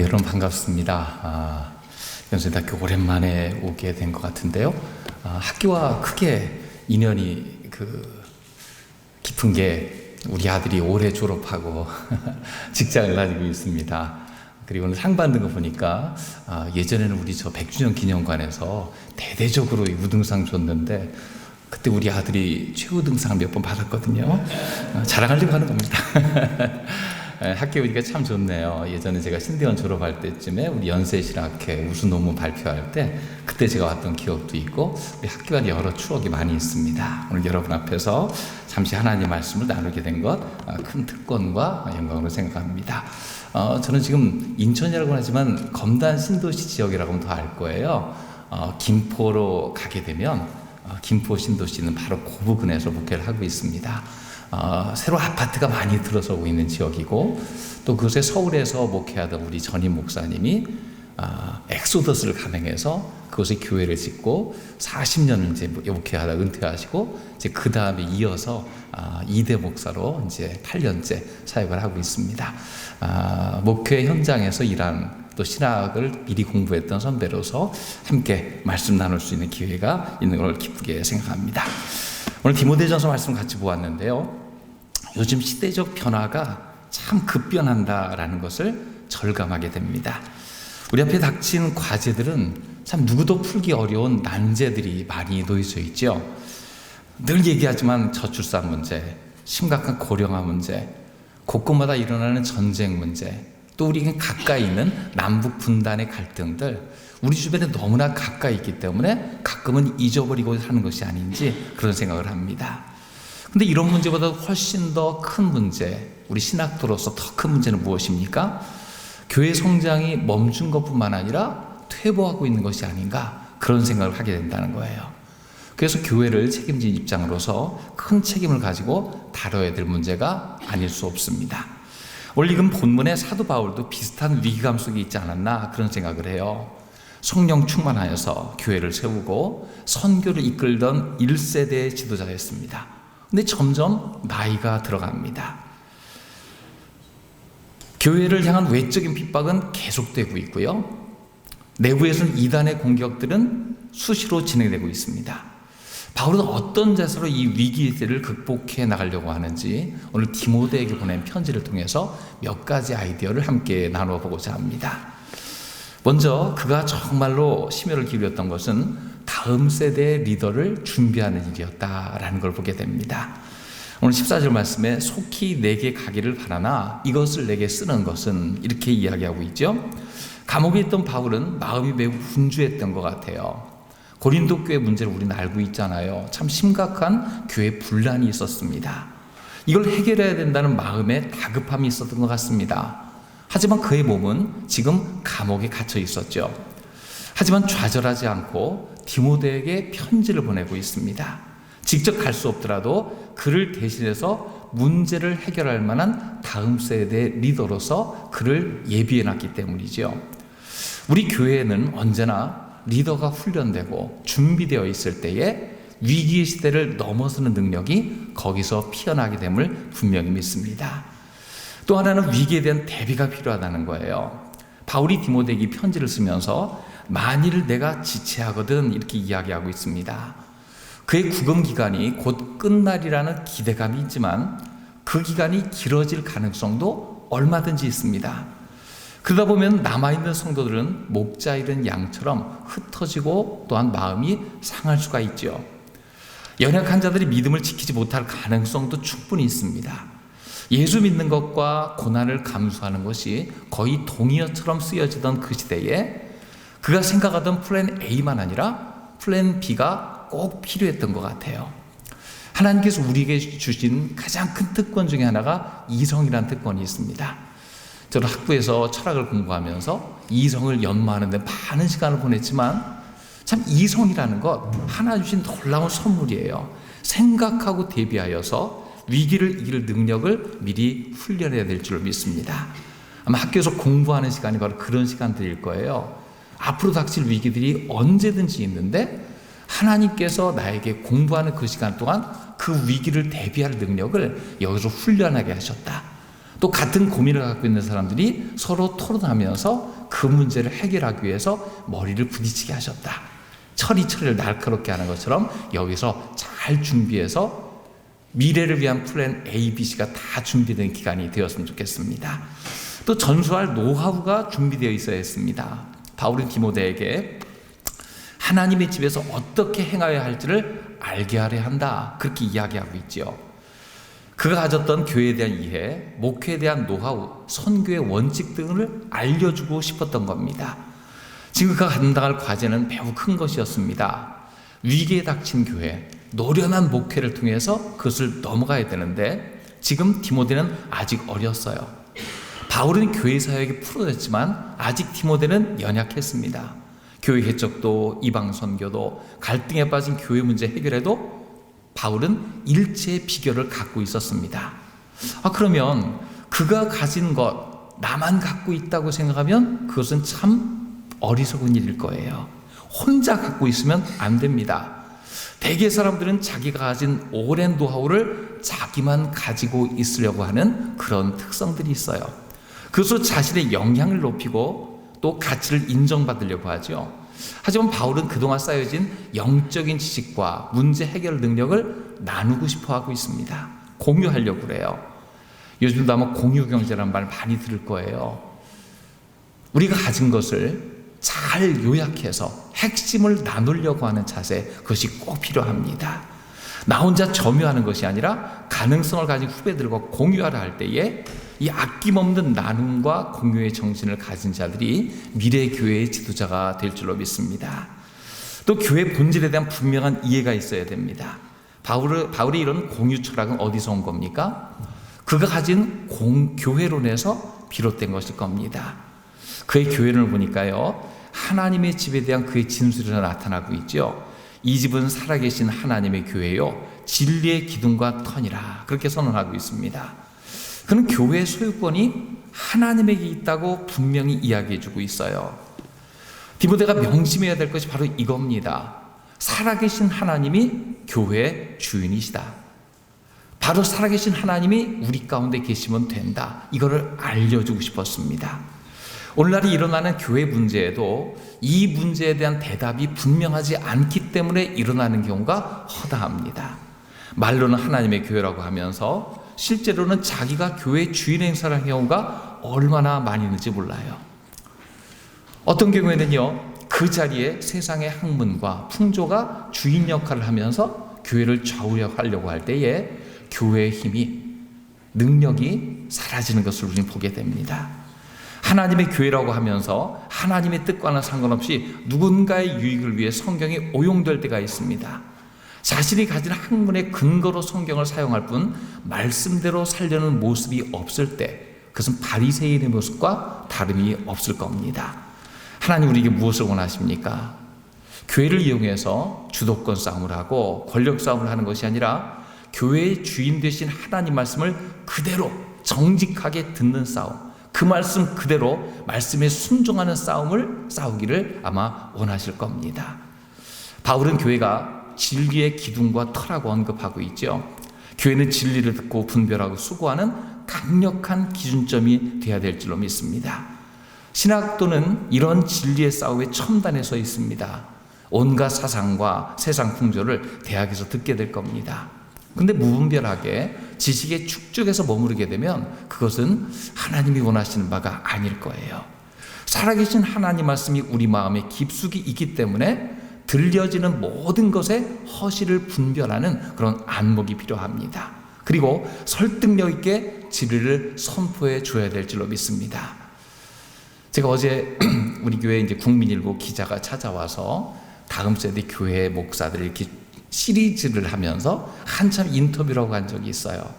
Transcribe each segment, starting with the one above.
여러분 반갑습니다. 연세대학교 오랜만에 오게 된 것 같은데요. 학교와 크게 인연이 깊은 게 우리 아들이 올해 졸업하고 직장을 가지고 있습니다. 그리고 오늘 상 받는 거 보니까 예전에는 우리 저 100주년 기념관에서 대대적으로 우등상 줬는데 그때 우리 아들이 최우등상을 몇 번 받았거든요. 자랑하려고 하는 겁니다. 학교 오니까 참 좋네요. 예전에 제가 신대원 졸업할 때쯤에 우리 연세실학회 우수 논문 발표할 때 그때 제가 왔던 기억도 있고 우리 학교 안에 여러 추억이 많이 있습니다. 오늘 여러분 앞에서 잠시 하나님의 말씀을 나누게 된 것 큰 특권과 영광으로 생각합니다. 저는 지금 인천이라고 하지만 검단 신도시 지역이라고 하면 더 알 거예요. 김포로 가게 되면 김포 신도시는 바로 그 부근에서 목회를 하고 있습니다. 새로 아파트가 많이 들어서고 있는 지역이고 또 그곳에 서울에서 목회하던 우리 전임 목사님이 엑소더스를 감행해서 그곳에 교회를 짓고 40년을 이제 목회하다 은퇴하시고 이제 그 다음에 이어서 2대 목사로 이제 8년째 사역을 하고 있습니다. 목회 현장에서 일한 또 신학을 미리 공부했던 선배로서 함께 말씀 나눌 수 있는 기회가 있는 걸 기쁘게 생각합니다. 오늘 디모데전서 말씀 같이 보았는데요. 요즘 시대적 변화가 참 급변한다라는 것을 절감하게 됩니다. 우리 앞에 닥친 과제들은 참 누구도 풀기 어려운 난제들이 많이 놓여져 있죠. 늘 얘기하지만 저출산 문제, 심각한 고령화 문제, 곳곳마다 일어나는 전쟁 문제, 또 우리 가까이 있는 남북 분단의 갈등들, 우리 주변에 너무나 가까이 있기 때문에 가끔은 잊어버리고 하는 것이 아닌지 그런 생각을 합니다. 근데 이런 문제보다 훨씬 더 큰 문제, 우리 신학도로서 더 큰 문제는 무엇입니까? 교회 성장이 멈춘 것뿐만 아니라 퇴보하고 있는 것이 아닌가 그런 생각을 하게 된다는 거예요. 그래서 교회를 책임진 입장으로서 큰 책임을 가지고 다뤄야 될 문제가 아닐 수 없습니다. 오늘 읽은 본문의 사도 바울도 비슷한 위기감 속에 있지 않았나 그런 생각을 해요. 성령 충만하여서 교회를 세우고 선교를 이끌던 1세대의 지도자였습니다. 근데 점점 나이가 들어갑니다. 교회를 향한 외적인 핍박은 계속되고 있고요. 내부에서는 이단의 공격들은 수시로 진행되고 있습니다. 바울은 어떤 자세로 이 위기를 극복해 나가려고 하는지 오늘 디모데에게 보낸 편지를 통해서 몇 가지 아이디어를 함께 나누어 보고자 합니다. 먼저 그가 정말로 심혈을 기울였던 것은 다음 세대의 리더를 준비하는 일이었다라는 걸 보게 됩니다. 오늘 14절 말씀에 속히 내게 가기를 바라나 이것을 내게 쓰는 것은 이렇게 이야기하고 있죠. 감옥에 있던 바울은 마음이 매우 분주했던 것 같아요. 고린도 교회 문제를 우리는 알고 있잖아요. 참 심각한 교회 분란이 있었습니다. 이걸 해결해야 된다는 마음에 다급함이 있었던 것 같습니다. 하지만 그의 몸은 지금 감옥에 갇혀 있었죠. 하지만 좌절하지 않고 디모데에게 편지를 보내고 있습니다. 직접 갈 수 없더라도 그를 대신해서 문제를 해결할 만한 다음 세대 리더로서 그를 예비해놨기 때문이죠. 우리 교회에는 언제나 리더가 훈련되고 준비되어 있을 때에 위기의 시대를 넘어서는 능력이 거기서 피어나게 됨을 분명히 믿습니다. 또 하나는 위기에 대한 대비가 필요하다는 거예요. 바울이 디모데에게 편지를 쓰면서 만일 내가 지체하거든 이렇게 이야기하고 있습니다. 그의 구금 기간이 곧 끝날이라는 기대감이 있지만 그 기간이 길어질 가능성도 얼마든지 있습니다. 그러다 보면 남아있는 성도들은 목자 잃은 양처럼 흩어지고 또한 마음이 상할 수가 있죠. 연약한 자들이 믿음을 지키지 못할 가능성도 충분히 있습니다. 예수 믿는 것과 고난을 감수하는 것이 거의 동의어처럼 쓰여지던 그 시대에 그가 생각하던 플랜 A만 아니라 플랜 B가 꼭 필요했던 것 같아요. 하나님께서 우리에게 주신 가장 큰 특권 중에 하나가 이성이라는 특권이 있습니다. 저는 학부에서 철학을 공부하면서 이성을 연마하는 데 많은 시간을 보냈지만 참 이성이라는 것 하나 주신 놀라운 선물이에요. 생각하고 대비하여서 위기를 이길 능력을 미리 훈련해야 될 줄 믿습니다. 아마 학교에서 공부하는 시간이 바로 그런 시간들일 거예요. 앞으로 닥칠 위기들이 언제든지 있는데 하나님께서 나에게 공부하는 그 시간 동안 그 위기를 대비할 능력을 여기서 훈련하게 하셨다. 또 같은 고민을 갖고 있는 사람들이 서로 토론하면서 그 문제를 해결하기 위해서 머리를 부딪히게 하셨다. 철을 날카롭게 하는 것처럼 여기서 잘 준비해서 미래를 위한 플랜 A, B, C가 다 준비된 기간이 되었으면 좋겠습니다. 또 전수할 노하우가 준비되어 있어야 했습니다. 바울은 디모데에게 하나님의 집에서 어떻게 행하여야 할지를 알게 하려 한다, 그렇게 이야기하고 있지요. 그가 가졌던 교회에 대한 이해, 목회에 대한 노하우, 선교의 원칙 등을 알려주고 싶었던 겁니다. 지금 그가 감당할 과제는 매우 큰 것이었습니다. 위기에 닥친 교회, 노련한 목회를 통해서 그것을 넘어가야 되는데 지금 디모데는 아직 어렸어요. 바울은 교회 사역에 풀어졌지만 아직 디모데는 연약했습니다. 교회 개척도 이방 선교도 갈등에 빠진 교회 문제 해결에도 바울은 일체의 비결을 갖고 있었습니다. 그러면 그가 가진 것, 나만 갖고 있다고 생각하면 그것은 참 어리석은 일일 거예요. 혼자 갖고 있으면 안 됩니다. 대개 사람들은 자기가 가진 오랜 노하우를 자기만 가지고 있으려고 하는 그런 특성들이 있어요. 그것으로 자신의 영향을 높이고 또 가치를 인정받으려고 하죠. 하지만 바울은 그동안 쌓여진 영적인 지식과 문제 해결 능력을 나누고 싶어 하고 있습니다. 공유하려고 그래요. 요즘도 아마 공유경제라는 말 많이 들을 거예요. 우리가 가진 것을 잘 요약해서 핵심을 나누려고 하는 자세, 그것이 꼭 필요합니다. 나 혼자 점유하는 것이 아니라 가능성을 가진 후배들과 공유하라 할 때에 이 아낌없는 나눔과 공유의 정신을 가진 자들이 미래 교회의 지도자가 될 줄로 믿습니다. 또 교회 본질에 대한 분명한 이해가 있어야 됩니다. 바울의 이런 공유 철학은 어디서 온 겁니까? 그가 가진 교회론에서 비롯된 것일 겁니다. 그의 교회론을 보니까요, 하나님의 집에 대한 그의 진술이 나타나고 있죠. 이 집은 살아계신 하나님의 교회요, 진리의 기둥과 터니라, 그렇게 선언하고 있습니다. 그는 교회의 소유권이 하나님에게 있다고 분명히 이야기해주고 있어요. 디모데가 명심해야 될 것이 바로 이겁니다. 살아계신 하나님이 교회의 주인이시다. 바로 살아계신 하나님이 우리 가운데 계시면 된다. 이거를 알려주고 싶었습니다. 오늘날 일어나는 교회 문제에도 이 문제에 대한 대답이 분명하지 않기 때문에 일어나는 경우가 허다합니다. 말로는 하나님의 교회라고 하면서 실제로는 자기가 교회 주인 행사를 하는 경우가 얼마나 많이 있는지 몰라요. 어떤 경우에는요, 그 자리에 세상의 학문과 풍조가 주인 역할을 하면서 교회를 좌우하려고 할 때에 교회의 힘이, 능력이 사라지는 것을 우리는 보게 됩니다. 하나님의 교회라고 하면서 하나님의 뜻과는 상관없이 누군가의 유익을 위해 성경이 오용될 때가 있습니다. 자신이 가진 학문의 근거로 성경을 사용할 뿐 말씀대로 살려는 모습이 없을 때 그것은 바리새인의 모습과 다름이 없을 겁니다. 하나님 우리에게 무엇을 원하십니까? 교회를 이용해서 주도권 싸움을 하고 권력 싸움을 하는 것이 아니라 교회의 주인 되신 하나님 말씀을 그대로 정직하게 듣는 싸움, 그 말씀 그대로 말씀에 순종하는 싸움을 싸우기를 아마 원하실 겁니다. 바울은 교회가 진리의 기둥과 터라고 언급하고 있죠. 교회는 진리를 듣고 분별하고 수고하는 강력한 기준점이 되어야 될 줄로 믿습니다. 신학도는 이런 진리의 싸움의 첨단에 서 있습니다. 온갖 사상과 세상 풍조를 대학에서 듣게 될 겁니다. 근데 무분별하게 지식의 축적에서 머무르게 되면 그것은 하나님이 원하시는 바가 아닐 거예요. 살아계신 하나님 말씀이 우리 마음에 깊숙이 있기 때문에 들려지는 모든 것에 허실을 분별하는 그런 안목이 필요합니다. 그리고 설득력 있게 진리를 선포해 줘야 될 줄로 믿습니다. 제가 어제 우리 교회 이제 국민일보 기자가 찾아와서 다음 세대 교회 목사들을 이렇게 시리즈를 하면서 한참 인터뷰라고 한 적이 있어요.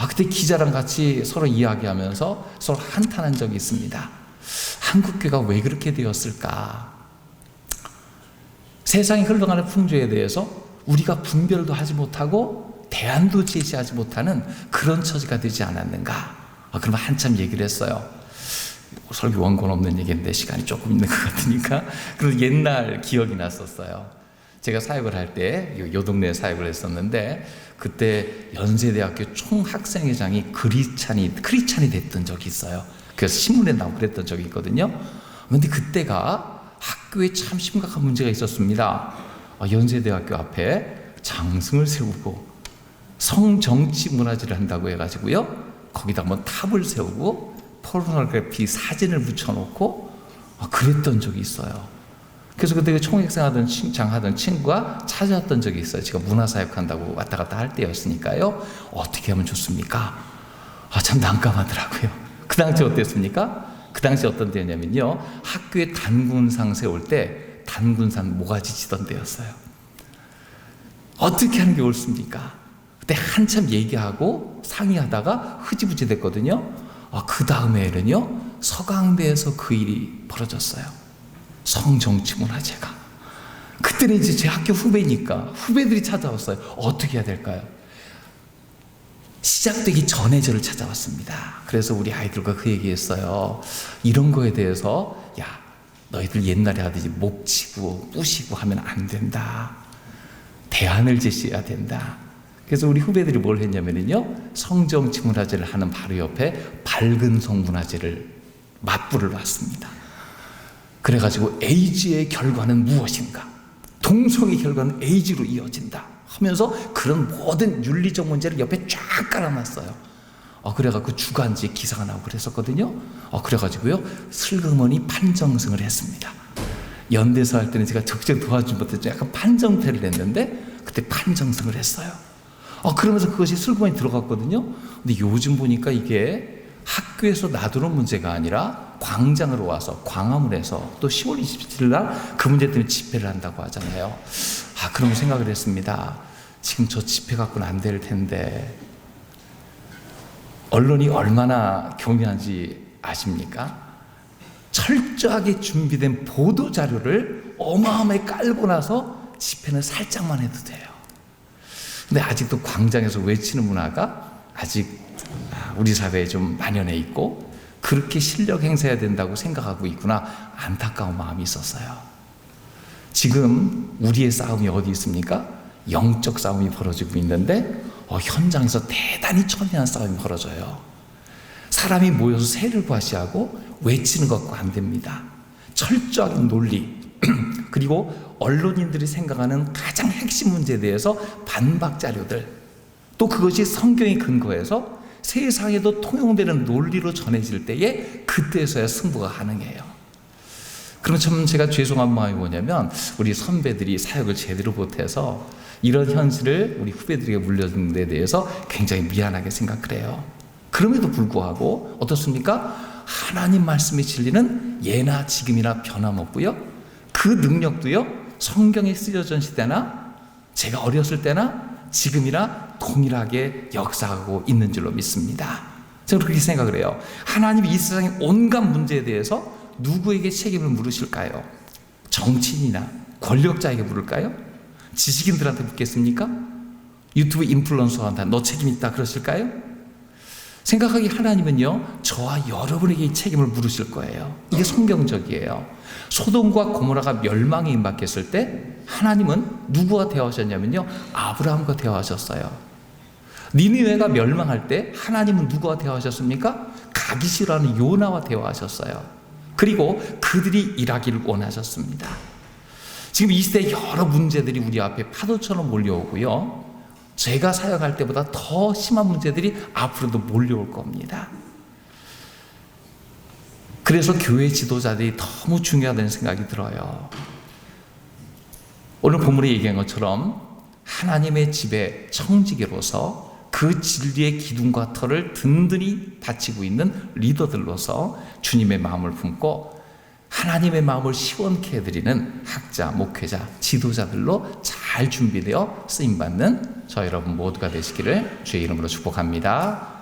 그때 기자랑 같이 서로 이야기하면서 서로 한탄한 적이 있습니다. 한국교회가 왜 그렇게 되었을까? 세상이 흘러가는 풍조에 대해서 우리가 분별도 하지 못하고 대안도 제시하지 못하는 그런 처지가 되지 않았는가? 그러면 한참 얘기를 했어요. 설교 원고는 없는 얘기인데 시간이 조금 있는 것 같으니까. 그래서 옛날 기억이 났었어요. 제가 사역을 할 때 요 동네에 사역을 했었는데 그때 연세대학교 총학생회장이 크리스찬이 됐던 적이 있어요. 그래서 신문에 나오고 그랬던 적이 있거든요. 그런데 그때가 학교에 참 심각한 문제가 있었습니다. 연세대학교 앞에 장승을 세우고 성정치 문화재를 한다고 해가지고요, 거기다 뭐 탑을 세우고 포르노그래피 사진을 붙여놓고 그랬던 적이 있어요. 그래서 그때 총학생하던 하던 친구가 찾아왔던 적이 있어요. 제가 문화사역한다고 왔다 갔다 할 때였으니까요. 어떻게 하면 좋습니까? 참 난감하더라고요. 그 당시 어땠습니까? 그 당시 어떤 때냐면요, 학교에 단군상 세울 때 단군상 모가지 치던 때였어요. 어떻게 하는 게 옳습니까? 그때 한참 얘기하고 상의하다가 흐지부지 됐거든요. 그 다음에는요, 서강대에서 그 일이 벌어졌어요. 성정치문화재가. 그때는 이제 제 학교 후배니까 후배들이 찾아왔어요. 어떻게 해야 될까요? 시작되기 전에 저를 찾아왔습니다. 그래서 우리 아이들과 그 얘기했어요. 이런 거에 대해서 너희들 옛날에 하듯이 목치고 뿌시고 하면 안 된다. 대안을 제시해야 된다. 그래서 우리 후배들이 뭘 했냐면요, 성정치문화재를 하는 바로 옆에 밝은 성문화재를 맞불을 놨습니다. 그래가지고 에이즈의 결과는 무엇인가? 동성의 결과는 에이즈로 이어진다 하면서 그런 모든 윤리적 문제를 옆에 쫙 깔아놨어요. 그래가지고 주간지에 기사가 나오고 그랬었거든요. 그래가지고요, 슬그머니 판정승을 했습니다. 연대서 할 때는 제가 적극 도와주지 못했죠. 약간 판정패를 냈는데 그때 판정승을 했어요. 그러면서 그것이 슬그머니 들어갔거든요. 근데 요즘 보니까 이게 학교에서 놔두는 문제가 아니라 광장으로 와서 광화문에서 또 10월 27일 날 그 문제 때문에 집회를 한다고 하잖아요. 그러면 생각을 했습니다. 지금 저 집회 갖고는 안 될 텐데, 언론이 얼마나 교묘한지 아십니까? 철저하게 준비된 보도 자료를 어마어마하게 깔고 나서 집회는 살짝만 해도 돼요. 근데 아직도 광장에서 외치는 문화가 아직 우리 사회에 좀 만연해 있고, 그렇게 실력 행사해야 된다고 생각하고 있구나, 안타까운 마음이 있었어요. 지금 우리의 싸움이 어디 있습니까? 영적 싸움이 벌어지고 있는데 현장에서 대단히 첨예한 싸움이 벌어져요. 사람이 모여서 세를 과시하고 외치는 것과 안 됩니다. 철저한 논리 그리고 언론인들이 생각하는 가장 핵심 문제에 대해서 반박 자료들, 또 그것이 성경에 근거해서 세상에도 통용되는 논리로 전해질 때에 그때서야 승부가 가능해요. 그럼 참 제가 죄송한 마음이 뭐냐면, 우리 선배들이 사역을 제대로 못해서 이런 현실을 우리 후배들에게 물려준 데 대해서 굉장히 미안하게 생각을 해요. 그럼에도 불구하고 어떻습니까? 하나님 말씀의 진리는 예나 지금이나 변함없고요, 그 능력도요, 성경에 쓰여진 시대나 제가 어렸을 때나 지금이나 동일하게 역사하고 있는 줄로 믿습니다. 저는 그렇게 생각을 해요. 하나님이 이 세상의 온갖 문제에 대해서 누구에게 책임을 물으실까요? 정치인이나 권력자에게 물을까요? 지식인들한테 묻겠습니까? 유튜브 인플루언서한테 너 책임 있다 그러실까요? 생각하기 하나님은요, 저와 여러분에게 이 책임을 물으실 거예요. 이게 성경적이에요. 소돔과 고모라가 멸망에 임박했을 때 하나님은 누구와 대화하셨냐면요, 아브라함과 대화하셨어요. 니느웨가 멸망할 때 하나님은 누구와 대화하셨습니까? 가기 싫어하는 요나와 대화하셨어요. 그리고 그들이 일하기를 원하셨습니다. 지금 이 시대에 여러 문제들이 우리 앞에 파도처럼 몰려오고요, 제가 사역할 때보다 더 심한 문제들이 앞으로도 몰려올 겁니다. 그래서 교회 지도자들이 너무 중요하다는 생각이 들어요. 오늘 본문에 얘기한 것처럼 하나님의 집의 청지기로서 그 진리의 기둥과 터를 든든히 받치고 있는 리더들로서 주님의 마음을 품고 하나님의 마음을 시원케 해드리는 학자, 목회자, 지도자들로 잘 준비되어 쓰임받는 저 여러분 모두가 되시기를 주의 이름으로 축복합니다.